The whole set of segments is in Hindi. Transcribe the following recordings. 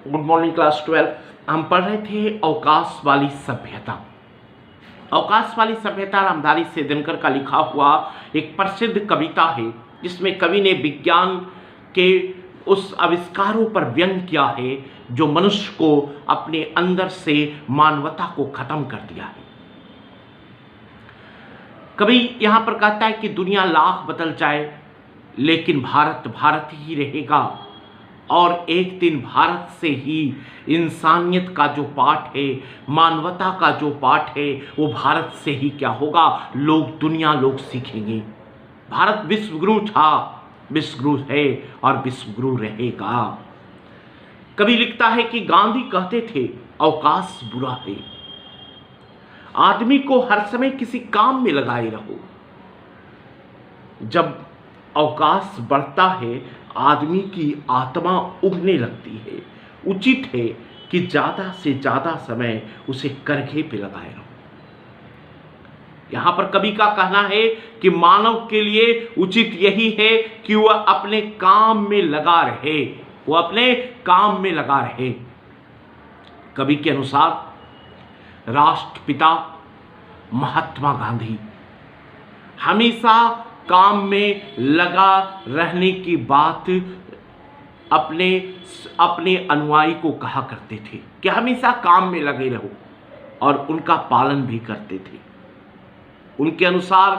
Good morning class 12। हम पढ़ रहे थे अवकाश वाली सभ्यता। अवकाश वाली सभ्यता रामधारी सिंह दिनकर का लिखा हुआ एक प्रसिद्ध कविता है, जिसमें कवि ने विज्ञान के उस आविष्कारों पर व्यंग किया है जो मनुष्य को अपने अंदर से मानवता को खत्म कर दिया है। कवि यहाँ पर कहता है कि दुनिया लाख बदल जाए लेकिन भारत भारत ही रहेगा, और एक दिन भारत से ही इंसानियत का जो पाठ है, मानवता का जो पाठ है, वो भारत से ही क्या होगा, लोग सीखेंगे। भारत विश्वगुरु था, विश्वगुरु है और विश्वगुरु रहेगा। कवि लिखता है कि गांधी कहते थे अवकाश बुरा है, आदमी को हर समय किसी काम में लगाए रहो। जब अवकाश बढ़ता है आदमी की आत्मा उगने लगती है। उचित है कि ज़्यादा से ज़्यादा समय उसे करघे पे लगाए रहो। यहाँ पर कवि का कहना है कि मानव के लिए उचित यही है कि वह अपने काम में लगा रहे, वह अपने काम में लगा रहे। कवि के अनुसार राष्ट्रपिता महात्मा गांधी हमेशा काम में लगा रहने की बात अपने अनुयायी को कहा करते थे कि हमेशा काम में लगे रहो, और उनका पालन भी करते थे। उनके अनुसार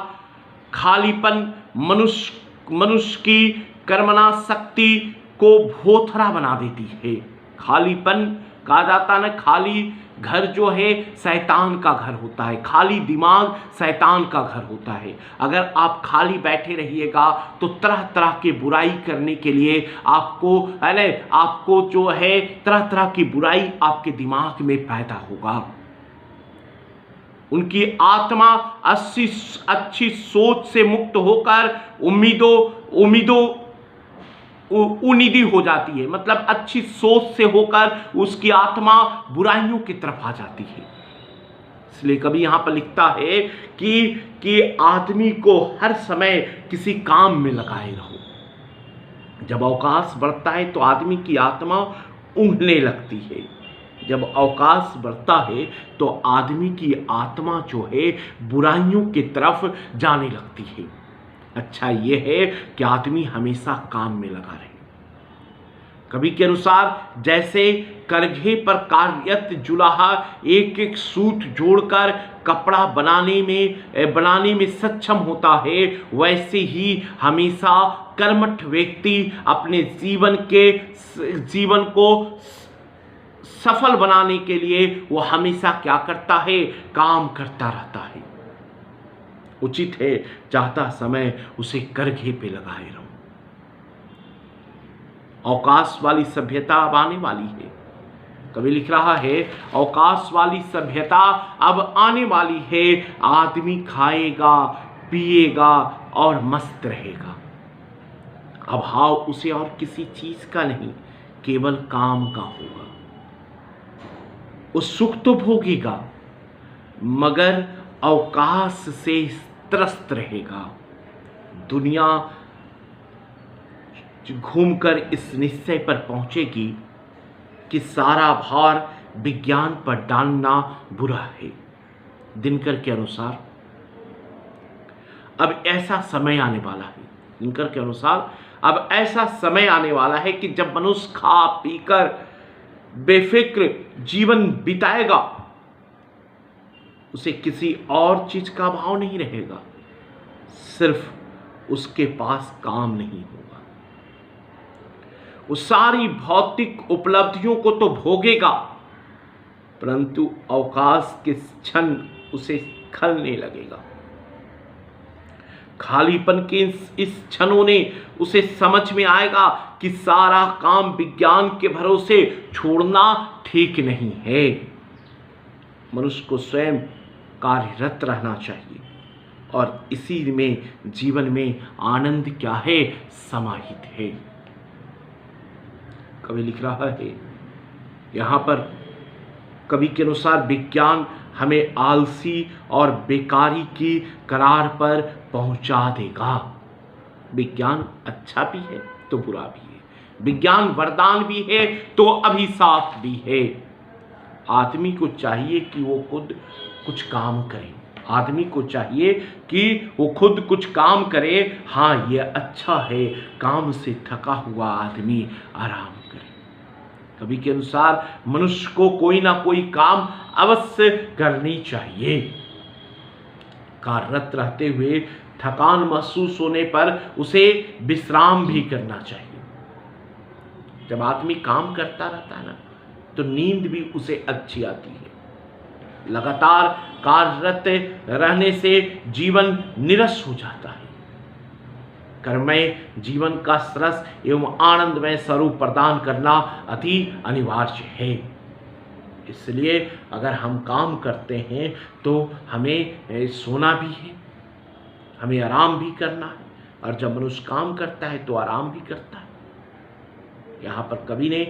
खालीपन मनुष्य की कर्मणा शक्ति को भोथरा बना देती है। खालीपन कहा जाता ना, खाली घर जो है शैतान का घर होता है, खाली दिमाग शैतान का घर होता है। अगर आप खाली बैठे रहिएगा तो तरह तरह की बुराई करने के लिए आपको जो है तरह तरह की बुराई आपके दिमाग में पैदा होगा। उनकी आत्मा अच्छी सोच से मुक्त होकर उन्नीदी हो जाती है, मतलब अच्छी सोच से होकर उसकी आत्मा बुराइयों की तरफ आ जाती है। इसलिए कभी यहाँ पर लिखता है कि आदमी को हर समय किसी काम में लगाए रहो। जब अवकाश बढ़ता है तो आदमी की आत्मा ऊँघने लगती है। जब अवकाश बढ़ता है तो आदमी की आत्मा जो है बुराइयों की तरफ जाने लगती है। अच्छा ये है कि आदमी हमेशा काम में लगा रहे। कवि के अनुसार जैसे करघे पर कार्यरत जुलाहा एक एक सूत जोड़कर कपड़ा बनाने में सक्षम होता है, वैसे ही हमेशा कर्मठ व्यक्ति अपने जीवन को सफल बनाने के लिए वो हमेशा क्या करता है, काम करता रहता है। उचित है चाहता समय उसे करघे पे लगाए रहो। अवकाश वाली सभ्यता अब आने वाली है। कवि लिख रहा है अवकाश वाली सभ्यता अब आने वाली है, आदमी खाएगा पिएगा और मस्त रहेगा। अभाव उसे और किसी चीज का नहीं, केवल काम का होगा। वो सुख तो भोगेगा मगर अवकाश से त्रस्त रहेगा। दुनिया घूमकर इस निश्चय पर पहुंचेगी कि सारा भार विज्ञान पर डालना बुरा है। दिनकर के अनुसार अब ऐसा समय आने वाला है, दिनकर के अनुसार अब ऐसा समय आने वाला है कि जब मनुष्य खा पीकर बेफिक्र जीवन बिताएगा, उसे किसी और चीज का भाव नहीं रहेगा, सिर्फ उसके पास काम नहीं होगा। वो सारी भौतिक उपलब्धियों को तो भोगेगा परंतु अवकाश के क्षण उसे खलने लगेगा। खालीपन के इस क्षणों ने उसे समझ में आएगा कि सारा काम विज्ञान के भरोसे छोड़ना ठीक नहीं है। मनुष्य को स्वयं कार्यरत रहना चाहिए, और इसी में जीवन में आनंद क्या है, समाहित है। कवि लिख रहा है यहाँ पर, कवि के अनुसार विज्ञान हमें आलसी और बेकारी की करार पर पहुंचा देगा। विज्ञान अच्छा भी है तो बुरा भी है। विज्ञान वरदान भी है तो अभिशाप भी है। आदमी को चाहिए कि वो खुद कुछ काम करे, आदमी को चाहिए कि वो खुद कुछ काम करे। हाँ, ये अच्छा है, काम से थका हुआ आदमी आराम करे। कवि के अनुसार मनुष्य को कोई ना कोई काम अवश्य करनी चाहिए। कार्यरत रहते हुए थकान महसूस होने पर उसे विश्राम भी करना चाहिए। जब आदमी काम करता रहता है ना, तो नींद भी उसे अच्छी आती है। लगातार कार्यरत रहने से जीवन नीरस हो जाता है। कर्ममय जीवन का सरस एवं आनंदमय स्वरूप प्रदान करना अति अनिवार्य है। इसलिए अगर हम काम करते हैं तो हमें सोना भी है, हमें आराम भी करना है, और जब मनुष्य काम करता है तो आराम भी करता है। यहाँ पर कवि ने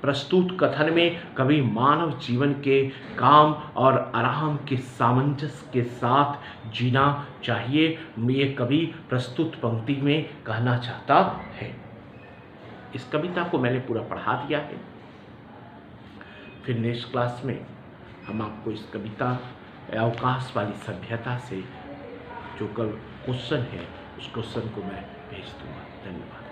प्रस्तुत कथन में कवि मानव जीवन के काम और आराम के सामंजस्य के साथ जीना चाहिए, ये कवि प्रस्तुत पंक्ति में कहना चाहता है। इस कविता को मैंने पूरा पढ़ा दिया है। फिर नेक्स्ट क्लास में हम आपको इस कविता अवकाश वाली सभ्यता से जो क्वेश्चन है, उस क्वेश्चन को मैं भेज दूंगा। धन्यवाद।